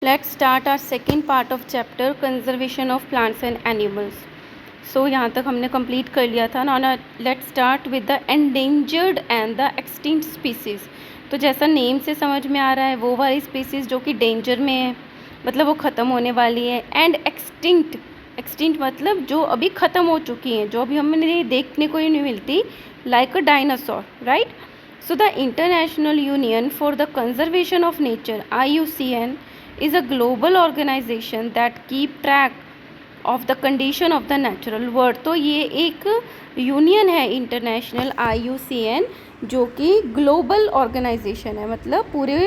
Let's start our second part of chapter conservation of plants and animals. So यहाँ तक हमने complete कर लिया था. Now let's start with the endangered and the extinct species. तो जैसा नेम से समझ में आ रहा है वो वाली स्पीसीज़ जो कि डेंजर में है, मतलब वो ख़त्म होने वाली है. एंड एक्सटिंक्ट मतलब जो अभी ख़त्म हो चुकी हैं, जो अभी हमें देखने को ही नहीं मिलती, like a dinosaur, right. So the International Union for the Conservation of Nature, IUCN, is a global organization that keep track of the condition of the natural world. तो ये एक यूनियन है इंटरनेशनल IUCN, जो कि global organisation है, मतलब पूरे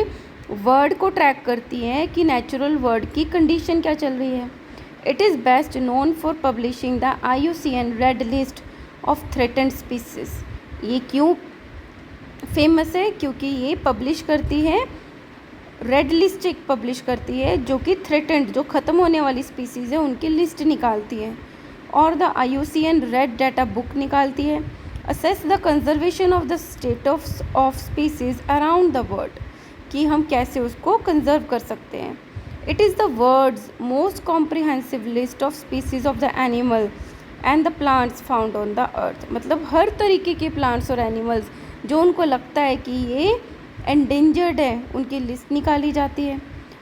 world को ट्रैक करती है कि नेचुरल वर्ल्ड की कंडीशन क्या चल रही है. It is best known for publishing the IUCN red list of threatened species. ये क्यों फेमस है? क्योंकि ये पब्लिश करती है, रेड लिस्ट एक पब्लिश करती है जो कि थ्रेटेंड, जो ख़त्म होने वाली स्पीसीज़ है उनकी लिस्ट निकालती है. और the IUCN red data book निकालती है. Assess the conservation of the state of species around the world, कि हम कैसे उसको कंजर्व कर सकते हैं. It is the world's most comprehensive list of species of the animal and the plants found on the earth. मतलब हर तरीके के प्लांट्स और एनिमल्स जो उनको लगता है कि ये एंडेंजर्ड है, उनकी लिस्ट निकाली जाती है.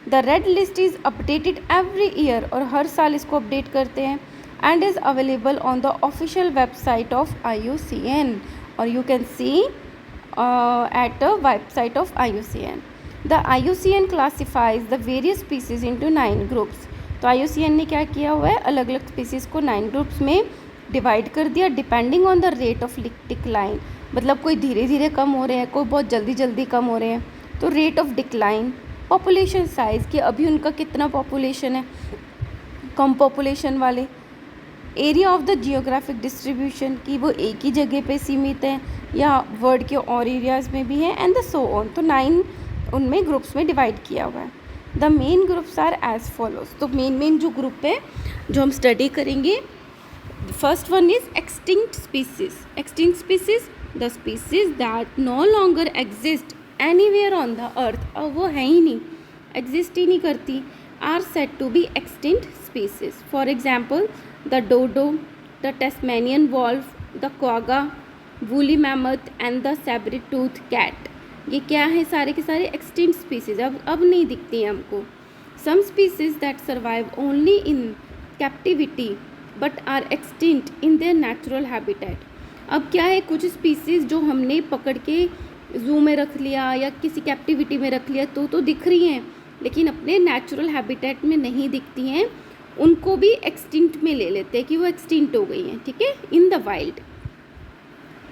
The red list is updated every year, और हर साल इसको अपडेट करते हैं. And is available on the official website of IUCN, और you can see at the website of IUCN. The IUCN classifies the various species into 9 groups. तो IUCN ने क्या किया हुआ है, अलग अलग स्पीसीज़ को 9 ग्रुप्स में डिवाइड कर दिया, depending on the rate of decline. मतलब कोई धीरे धीरे कम हो रहे हैं, कोई बहुत जल्दी जल्दी कम हो रहे हैं. तो rate of decline, population size, कि अभी उनका कितना पॉपुलेशन है, कम पॉपुलेशन वाले. Area of the geographic distribution, कि वो एक ही जगह पे सीमित हैं या वर्ल्ड के और एरियाज़ में भी हैं, एंड द सो ऑन. तो 9 उनमें ग्रुप्स में डिवाइड किया हुआ है. The main groups are as follows. तो मेन जो ग्रुप है जो हम स्टडी करेंगे, first one is extinct species. Extinct species, the species that no longer exist anywhere on the earth, अब वो है ही नहीं, एग्जिस्ट ही नहीं करती, are said to be extinct species. For example the dodo, the Tasmanian wolf, the quagga, woolly mammoth and the sabre tooth cat. ये क्या है? सारे के सारे एक्सटिंक्ट स्पीसीज, अब नहीं दिखती हैं हमको. Some species that survive only in captivity but are extinct in their natural habitat. अब क्या है, कुछ स्पीसीज़ जो हमने पकड़ के ज़ू में रख लिया या किसी कैप्टिविटी में रख लिया तो दिख रही हैं, लेकिन अपने नेचुरल हैबिटेट में नहीं दिखती हैं, उनको भी एक्सटिंक्ट में ले लेते हैं कि वो एक्सटिंक्ट हो गई हैं. ठीक है, in the wild.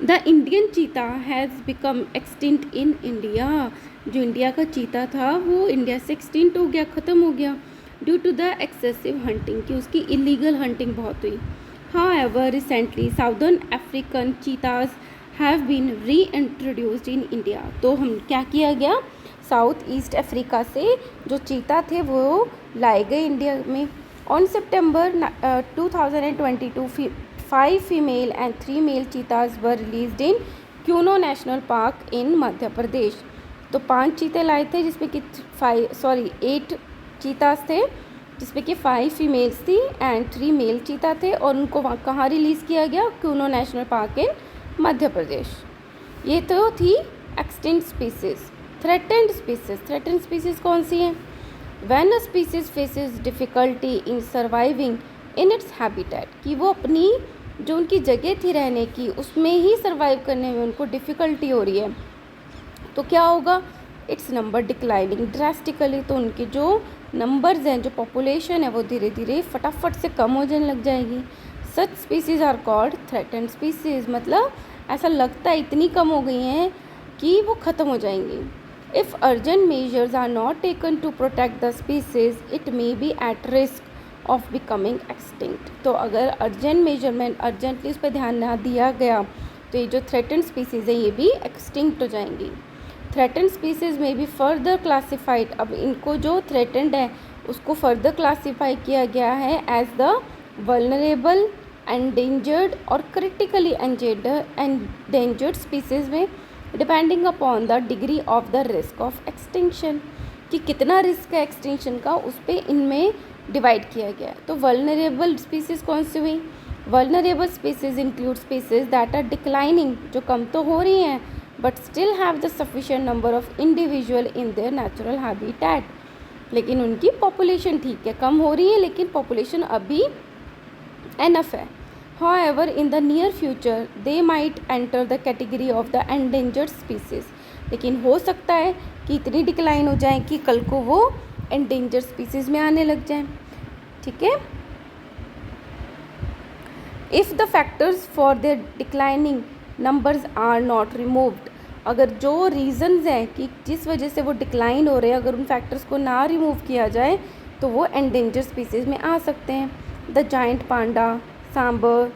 The Indian cheetah has become extinct in India. जो इंडिया का चीता था वो इंडिया से एक्सटिंक्ट हो गया, ख़त्म हो गया, due to the excessive hunting, कि उसकी इलीगल हंटिंग बहुत हुई. However, recently Southern African cheetahs have been reintroduced in India. तो हम क्या किया गया, साउथ ईस्ट अफ्रीका से जो चीता थे वो लाए गए इंडिया में. On September 2022 5 female and 3 male cheetahs were released in Kuno national park in Madhya Pradesh. तो 5 चीते लाए थे जिसमें कि 8 चीताज थे, जिसमें कि 5 फीमेल्स थी एंड 3 मेल चीता थे, और उनको वहाँ कहाँ रिलीज़ किया गया, quinoa national park in Madhya प्रदेश. ये तो थी एक्सटिंक्ट स्पीसीज. थ्रेटेंड स्पीसीज कौन सी हैं? When a species faces difficulty in surviving in its habitat, कि वो अपनी जो उनकी जगह थी रहने की उसमें ही सर्वाइव करने में उनको डिफ़िकल्टी हो रही है, तो क्या होगा, इट्स नंबर डिक्लाइनिंग ड्रास्टिकली. तो उनके जो नंबर्स हैं, जो पॉपुलेशन है, वो धीरे धीरे फटाफट से कम हो जाने लग जाएगी. Such species are called threatened species. मतलब ऐसा लगता है इतनी कम हो गई हैं कि वो ख़त्म हो जाएंगी. If urgent measures are not taken to protect the species, it may be at risk of becoming extinct. तो अगर अर्जेंटली उस पर ध्यान ना दिया गया तो ये जो थ्रेटेंड स्पीसीज है ये भी एक्सटिंक्ट हो जाएंगी. थ्रेटेंड स्पीसीज में भी फर्दर क्लासीफाइड. अब इनको जो थ्रेटेंड है उसको फर्दर क्लासीफाई किया गया है एज द वल्नरेबल, एंडेंजर्ड और क्रिटिकली एंडेंजर्ड स्पीसीज में, depending upon the degree of the risk of extinction. कि कितना रिस्क है एक्सटिंक्शन का, उस पर इनमें डिवाइड किया गया है। तो वल्नरेबल स्पीसीज़ कौन सी हुई? Vulnerable species include species that are declining, जो कम तो हो रही हैं but still have the sufficient number of individual in their natural habitat, लेकिन उनकी पॉपुलेशन ठीक है, कम हो रही है लेकिन पॉपुलेशन अभी एनफ है। However, in the near future, they might enter the category of the endangered species. लेकिन हो सकता है कि इतनी डिक्लाइन हो जाए कि कल को वो endangered species में आने लग जाए। ठीक है? If the factors for their declining numbers are not removed, अगर जो reasons हैं कि जिस वजह से वो डिक्लाइन हो रहे हैं, अगर उन फैक्टर्स को ना रिमूव किया जाए तो वो endangered species में आ सकते हैं। The giant panda, sambar,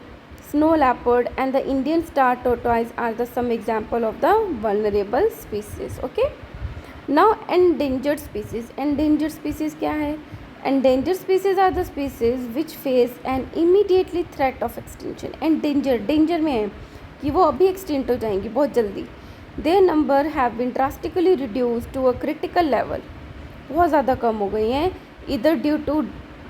snow leopard and the Indian star tortoise are the some example of the vulnerable species. Okay, now endangered species. Endangered species क्या है? Endangered species are the species which face an immediately threat of extinction. Endangered, danger में है कि वो अभी extinct हो जाएंगी बहुत जल्दी। Their number have been drastically reduced to a critical level. बहुत ज़्यादा कम हो गई हैं, either due to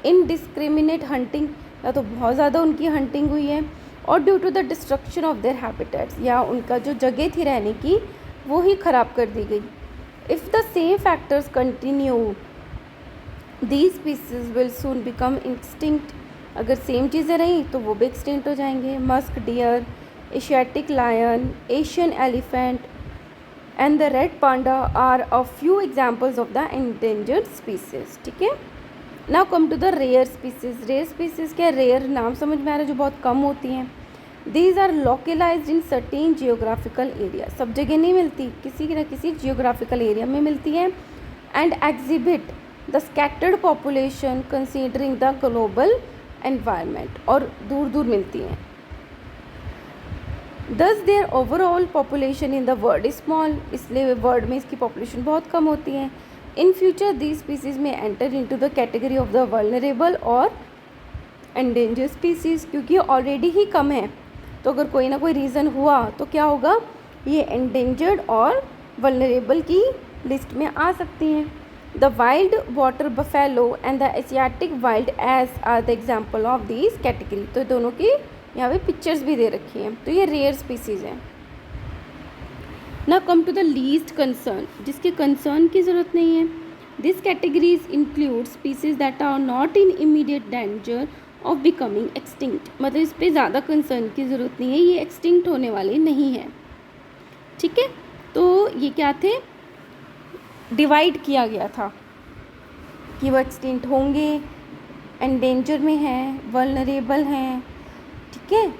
indiscriminate hunting, या तो बहुत ज़्यादा उनकी हंटिंग हुई है, और due to the destruction of their habitats, या उनका जो जगह थी रहने की वो ही ख़राब कर दी गई। If the same factors continue these species will soon become extinct, अगर सेम चीज़ें रहीं तो वो भी एक्सटिंक्ट हो जाएंगे। Musk deer, Asiatic lion, Asian elephant and the red panda are a few examples of the endangered species. ठीक है, now come to the rare species. Rare species क्या? रेयर नाम समझ में आ रहा है, जो बहुत कम होती हैं। These are localised in certain geographical area, सब जगह नहीं मिलती, किसी न किसी जियोग्राफिकल एरिया में मिलती हैं। And exhibit the scattered population considering the global environment, और दूर दूर मिलती हैं। Thus their overall population in the world is small, इसलिए वर्ल्ड में इसकी पॉपुलेशन बहुत कम होती है। In future, these species may enter into the category of the vulnerable और endangered species, क्योंकि ऑलरेडी ही कम है, तो अगर कोई ना कोई रीज़न हुआ तो क्या होगा, ये endangered और vulnerable की लिस्ट में आ सकती हैं। The wild water buffalo and the Asiatic wild ass are the example of these category. तो दोनों की यहाँ पे पिक्चर्स भी दे रखी हैं, तो ये रेयर स्पीसीज़ हैं। Now come to the least concern, जिसके कंसर्न की ज़रूरत नहीं है। This categories include species that are not in immediate danger of becoming extinct, मतलब इस पर ज़्यादा कंसर्न की ज़रूरत नहीं है, ये एक्सटिंक्ट होने वाले नहीं हैं। ठीक है, तो ये क्या थे? डिवाइड किया गया था कि वो एक्सटिंक्ट होंगे, एंडेंजर में हैं, वल्नरेबल हैं, ठीक है,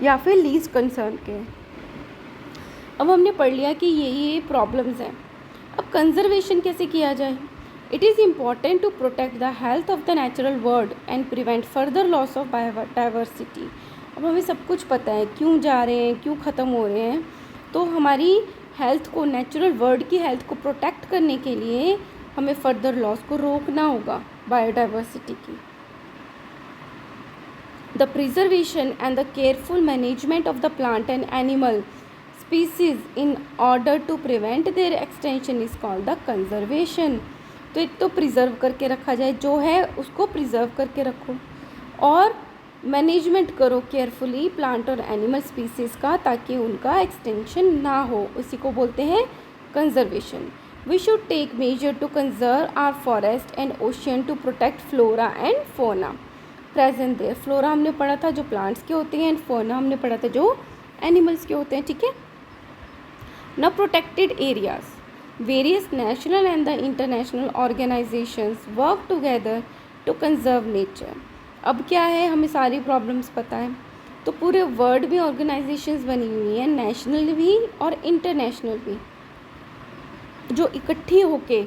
या फिर लीस्ट कंसर्न के। अब हमने पढ़ लिया कि ये प्रॉब्लम्स हैं। अब कंजर्वेशन कैसे किया जाए? It is important to protect the health of the natural world and prevent further loss of biodiversity. अब हमें सब कुछ पता है क्यों जा रहे हैं, क्यों ख़त्म हो रहे हैं, तो हमारी हेल्थ को, नेचुरल वर्ल्ड की हेल्थ को प्रोटेक्ट करने के लिए हमें फर्दर लॉस को रोकना होगा बायोडाइवर्सिटी की। The preservation and the careful management of the plant and animal species in order to prevent their extinction is called the conservation। तो एक तो प्रिजर्व करके रखा जाए, जो है उसको प्रिजर्व करके रखो, और मैनेजमेंट करो केयरफुली प्लांट और एनिमल स्पीसीज़ का, ताकि उनका एक्सटेंशन ना हो, उसी को बोलते हैं conservation. We should take measure to conserve our forest and ocean to protect flora and fauna present there. Flora हमने पढ़ा था जो प्लांट्स के होते हैं, एंड फोना हमने पढ़ा था जो एनिमल्स के होते हैं। ठीक है, now protected areas, various national and the international organizations work together to conserve nature। अब क्या है, हमें सारी प्रॉब्लम्स पता है, तो पूरे वर्ल्ड में ऑर्गेनाइजेशंस बनी हुई हैं, नेशनल भी और इंटरनेशनल भी, जो इकट्ठी होके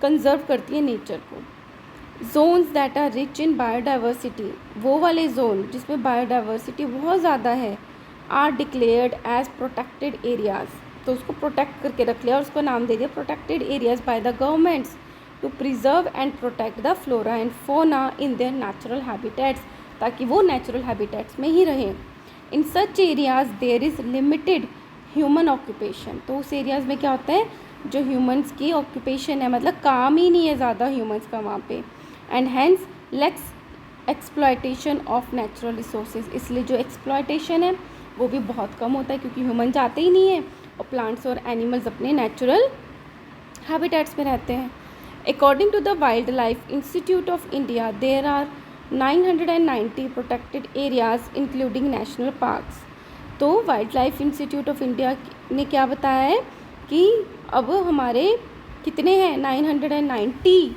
कंजर्व करती है नेचर को। Zones that are rich in biodiversity, वो वाले जोन जिसमें बायोडाइवर्सिटी बहुत ज़्यादा है, are declared as protected areas, तो उसको प्रोटेक्ट करके रख लिया और उसको नाम दे दिया protected areas by the governments to preserve and protect the flora and fauna in their natural habitats, ताकि वो नेचुरल हैबिटेट्स में ही रहें। In such areas there is limited human occupation, तो उस एरियाज़ में क्या होता है, जो ह्यूमंस की ऑक्यूपेशन है, मतलब काम ही नहीं है ज़्यादा ह्यूमंस का वहाँ पे, and hence less exploitation of natural resources, इसलिए जो एक्सप्लॉयटेशन है वो भी बहुत कम होता है क्योंकि ह्यूमन जाते ही नहीं है और प्लांट्स और एनिमल्स अपने नेचुरल हैबिटेट्स में रहते हैं. According to the wild life institute of India there are 990 protected areas including national parks. तो wild life institute of India ने क्या बताया है कि अब हमारे कितने हैं 990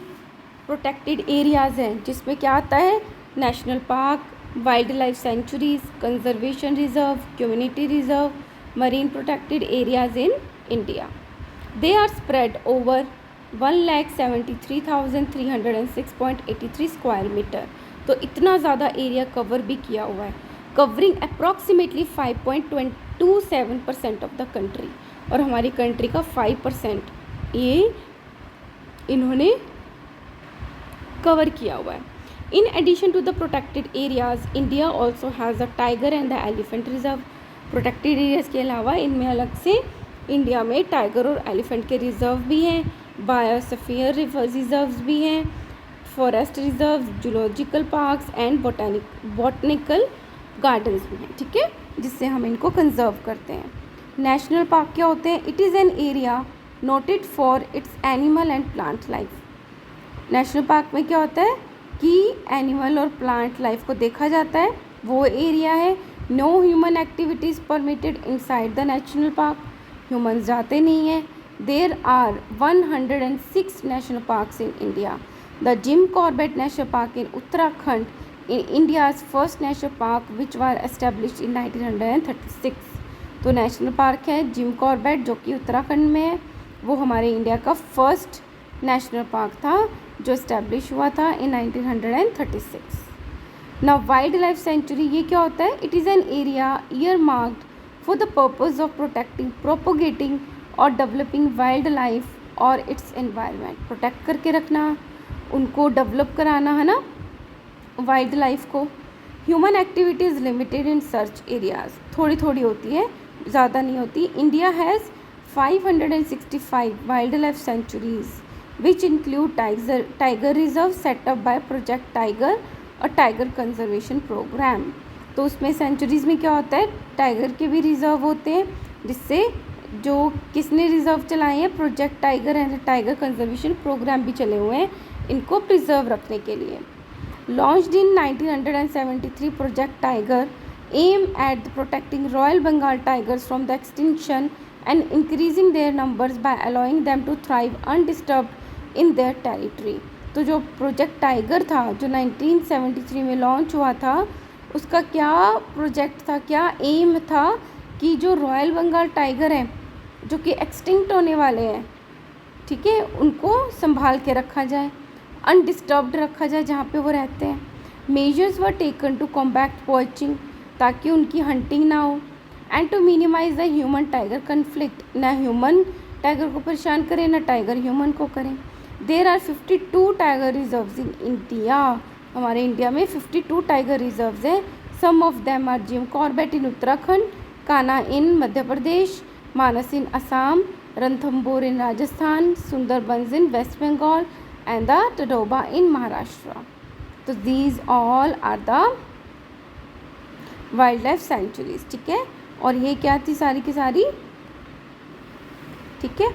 प्रोटेक्टेड एरियाज़ हैं, जिसमें क्या आता है national park, wild life sanctuaries, conservation reserve, community reserve, marine protected areas in India. They are spread over 1,73,306.83 square metre. तो इतना ज़्यादा एरिया कवर भी किया हुआ है, covering approximately 5.27% of the country. और हमारी कंट्री का 5% ये इन्होंने कवर किया हुआ है. In addition to the protected areas India also has the tiger and the elephant reserve. Protected areas के अलावा इनमें अलग से इंडिया में टाइगर और एलिफेंट के रिजर्व भी हैं, बायोस्फीयर रिजर्व्स भी हैं, forest reserve, zoological parks and botanical gardens भी हैं. ठीक है, जिससे हम इनको कंजर्व करते हैं. नेशनल पार्क क्या होते हैं? It is an area noted for its animal and plant life. National park में क्या होता है कि एनिमल और प्लांट लाइफ को देखा जाता है, वो एरिया है. No human activities permitted inside the national park, human जाते नहीं हैं. There are 106 national parks in India. The Jim Corbett national park in Uttarakhand in India's first national park which were established in 1936. तो national park है Jim Corbett जो कि उत्तराखंड में है, वो हमारे इंडिया का फर्स्ट नेशनल पार्क था जो इस्टेब्लिश हुआ था in 1936. Now wildlife sanctuary ये क्या होता है? It is an area earmarked for the purpose of protecting, propagating और डेवलपिंग वाइल्ड लाइफ और इट्स एनवायरनमेंट. प्रोटेक्ट करके रखना, उनको डेवलप कराना, है ना, वाइल्ड लाइफ को. ह्यूमन एक्टिविटीज़ लिमिटेड इन सर्च एरियाज़, थोड़ी थोड़ी होती है, ज़्यादा नहीं होती. India has 565 wildlife sanctuaries which include tiger reserve set up by project tiger और टाइगर कंजर्वेशन प्रोग्राम. तो उसमें सेंचुरीज़ में क्या होता है, टाइगर के भी रिजर्व होते हैं, जिससे जो किसने रिजर्व चलाए हैं, project tiger and tiger conservation programme भी चले हुए हैं इनको प्रिजर्व रखने के लिए. Launched in 1973, Project Tiger aimed at protecting Royal Bengal tigers from the extinction and increasing their numbers by allowing them to thrive undisturbed in their territory. तो जो प्रोजेक्ट टाइगर था जो 1973 में लॉन्च हुआ था, उसका क्या प्रोजेक्ट था, क्या एम था कि जो रॉयल बंगाल टाइगर हैं जो कि एक्सटिंक्ट होने वाले हैं, ठीक है, उनको संभाल के रखा जाए, अनडिस्टर्ब्ड रखा जाए जहाँ पे वो रहते हैं. Measures were taken to combat poaching, ताकि उनकी हंटिंग ना हो, and to minimize the human tiger conflict, ना ह्यूमन टाइगर को परेशान करें ना टाइगर ह्यूमन को करें. There are 52 tiger reserves in India. हमारे इंडिया में 52 टाइगर रिजर्व्स हैं. Some of them are Jim Corbett in Uttarakhand, Kanha in Madhya Pradesh, Manas in Assam, Ranthambore in Rajasthan, Sundarbans in West Bengal and the Tadoba in Maharashtra. So these all are the wildlife sanctuaries. ठीक है, और ये क्या थी सारी की सारी, ठीक है,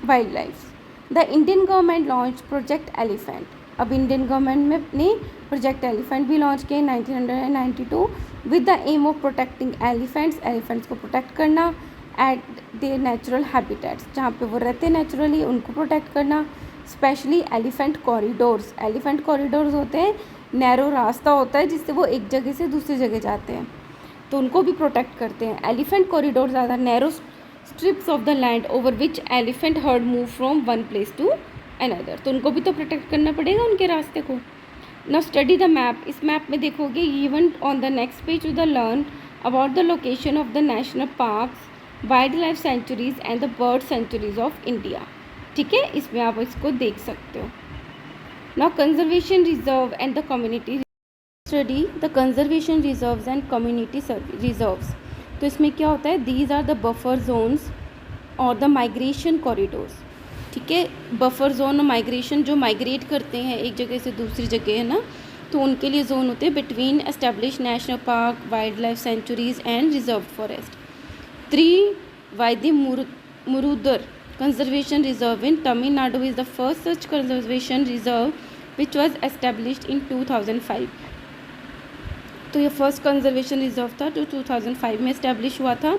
wildlife. The Indian government launch project elephant. अब इंडियन गवर्नमेंट में ने प्रोजेक्ट एलिफेंट भी लॉन्च किया 1992 with the aim of protecting elephants. Elephants को प्रोटेक्ट करना एट देयर नेचुरल हैबिटेट्स, जहाँ पे वो रहते हैं नेचुरली उनको प्रोटेक्ट करना. Specially elephant corridors. Elephant corridors होते हैं, नैरो रास्ता होता है जिससे वो एक जगह से दूसरी जगह जाते हैं, तो उनको भी प्रोटेक्ट करते हैं. Elephant corridors are the narrow strips of the land over which elephant herd move from one place to another. तो उनको भी तो प्रोटेक्ट करना पड़ेगा उनके रास्ते को. Now study the map. इस मैप में देखोगे even on the next page to the learn about the location of the national parks, wild life sanctuaries and the bird sanctuaries of India. ठीक है, इसमें आप इसको देख सकते हो. Now conservation reserve and the community study. The conservation reserves and community reserves. तो इसमें क्या होता है, these are the buffer zones और द माइग्रेशन कॉरिडोर्स, ठीक है। बफर जोन, माइग्रेशन जो माइग्रेट करते हैं एक जगह से दूसरी जगह, है ना, तो उनके लिए जोन होते हैं between establish national park, wild life sanctuaries and reserve forest. 3 वाइदी मुरुदर conservation reserve in Tamil Nadu is the first such conservation reserve which was established in 2005। तो ये फर्स्ट कंजर्वेशन रिजर्व था जो 2005 में एस्टेब्लिश हुआ था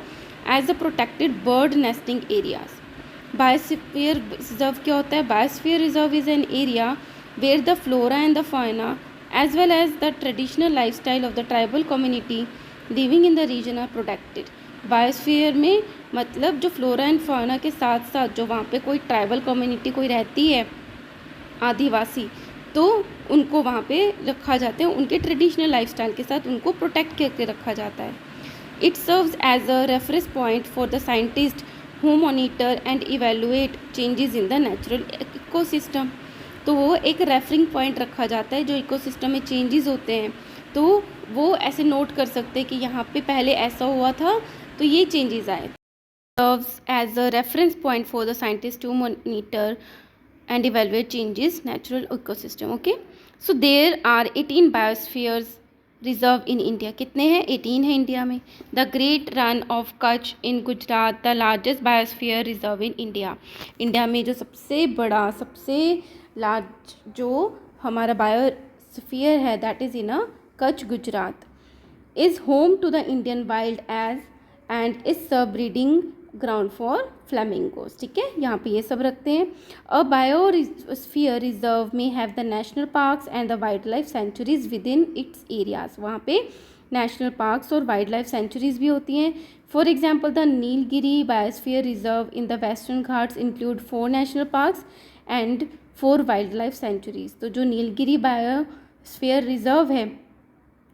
as a protected bird nesting areas. Biosphere reserve क्या होता है? Biosphere reserve is an area where the flora and the fauna as well as the traditional lifestyle of the tribal community living in the region are protected। Biosphere में मतलब जो flora and fauna के साथ साथ जो वहाँ पे कोई ट्राइबल कम्युनिटी कोई रहती है, आदिवासी, तो उनको वहाँ पे रखा जाता है, उनके ट्रेडिशनल लाइफस्टाइल के साथ उनको प्रोटेक्ट करके रखा जाता है। It serves as a reference point for the scientist who monitor and evaluate changes in the natural ecosystem. तो वो एक रेफरिंग पॉइंट रखा जाता है, जो इकोसिस्टम में चेंजेस होते हैं तो वो ऐसे नोट कर सकते हैं कि यहाँ पे पहले ऐसा हुआ था तो ये चेंजेस आए। Serves as a reference point for the scientist to monitor and evaluate changes natural ecosystem. Okay, so there are 18 biospheres reserve in India. कितने हैं? 18 है इंडिया में। The Great Rann of Kutch in Gujarat the largest biosphere reserve in India. India में जो सबसे बड़ा, सबसे large जो हमारा बायोस्फीयर है that is in a Kutch Gujarat, is home to the Indian wild ass and is सब ब्रीडिंग ग्राउंड फॉर फ्लेमिंगोस। ठीक है, यहाँ पे ये सब रखते हैं। अ बायोस्फीयर रिजर्व में have the national parks and the wild life sanctuaries within its areas. वहाँ पे नेशनल पार्क्स और वाइल्ड लाइफ सेंचुरीज भी होती हैं। For example the Nilgiri biosphere reserve in the Western Ghats include 4 national parks and 4 wild life sanctuaries. तो जो Nilgiri biosphere reserve है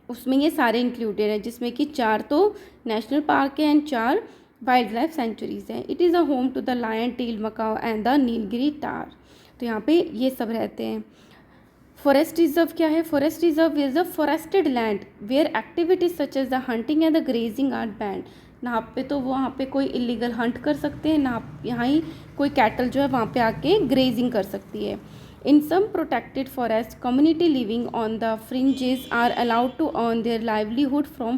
उसमें ये सारे इंक्लूडेड हैं, जिसमें कि 4 तो नेशनल पार्क है एंड 4 वाइल्ड लाइफ सेंचुरीज हैं। It is a home to the lion tail macaque and the Nilgiri tahr. तो यहाँ पे ये सब रहते हैं। फॉरेस्ट रिजर्व क्या है? Forest reserve is a forested land where activities such as the hunting and the grazing are banned. ना पे तो वहाँ पे कोई इलीगल हंट कर सकते हैं, ना यहाँ ही कोई कैटल जो है वहाँ पे आके ग्रेजिंग कर सकती है। In some protected forest community living on the fringes are allowed to earn their livelihood from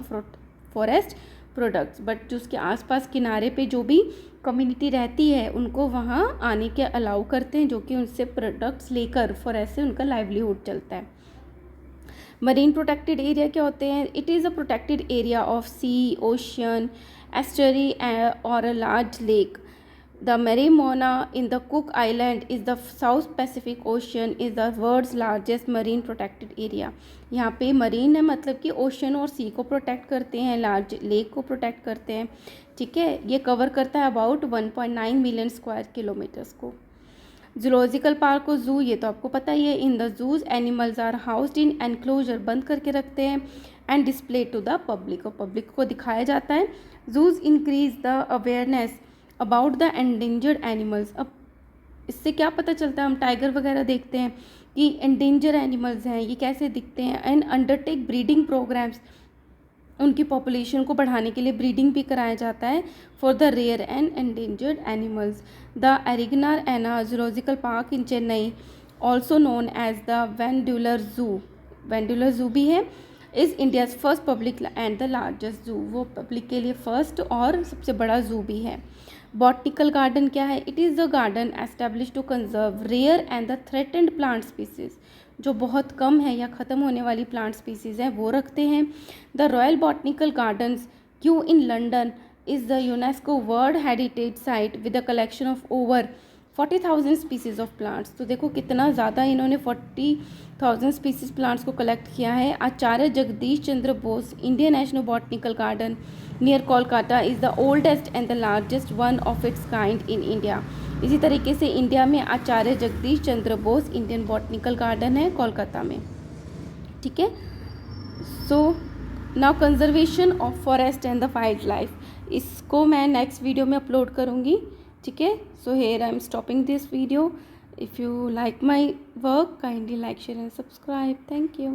forest products. But जो उसके आसपास किनारे पे जो भी कम्युनिटी रहती है उनको वहाँ आने के अलाउ करते हैं, जो कि उनसे प्रोडक्ट्स लेकर फॉरेस्ट से उनका लाइवलीहुड चलता है। मरीन प्रोटेक्टेड एरिया क्या होते हैं? It is a protected area of sea, ocean, estuary और a large lake. The Marae Moana in the Cook island is the South Pacific Ocean is the world's largest marine protected area. यहाँ पे marine है मतलब कि ocean और सी को protect करते हैं, लार्ज लेक को प्रोटेक्ट करते हैं। ठीक है, ये कवर करता है अबाउट 1.9 मिलियन स्क्वायर किलोमीटर्स को। जूलॉजिकल पार्क और जू, ये तो आपको पता ही है। In the zoos animals are housed in enclosure, बंद करके रखते हैं, and display to the public, और पब्लिक को दिखाया जाता है। Zoos increase the awareness about the endangered animals. अब इससे क्या पता चलता है? हम टाइगर वगैरह देखते हैं कि एंडेंजर एनिमल्स हैं, ये कैसे दिखते हैं, एंड अंडरटेक ब्रीडिंग प्रोग्राम्स, उनकी पॉपुलेशन को बढ़ाने के लिए ब्रीडिंग भी कराया जाता है for the rare and endangered animals. The Arignar Anna zoological park in Chennai, also known as the Vandalur zoo, Vandalur zoo भी है, is India's first public and the largest zoo. वो पब्लिक के लिए फर्स्ट और सबसे बड़ा जू भी है। बॉटनिकल गार्डन क्या है? It is the garden establish to conserve rare and the threatened plant species, जो बहुत कम है या ख़त्म होने वाली प्लांट स्पीसीज़ हैं वो रखते हैं। The royal botanical gardens Q in London is the UNESCO world heritage site with a collection of over 40,000 species of plants. तो देखो कितना ज़्यादा इन्होंने 40,000 स्पीसीज़ प्लांट्स को कलेक्ट किया है। Acharya Jagadish Chandra Bose Indian national botanical garden near Kolkata is the oldest and the largest one of its kind in India. इसी तरीके से इंडिया में Acharya Jagadish Chandra Bose Indian botanical garden है कोलकाता में। ठीक है, so now conservation of forest and the wild life, इसको मैं नेक्स्ट वीडियो में अपलोड करूँगी। ठीक है, so here I am stopping this video. If you like my work kindly like, share and subscribe. Thank you.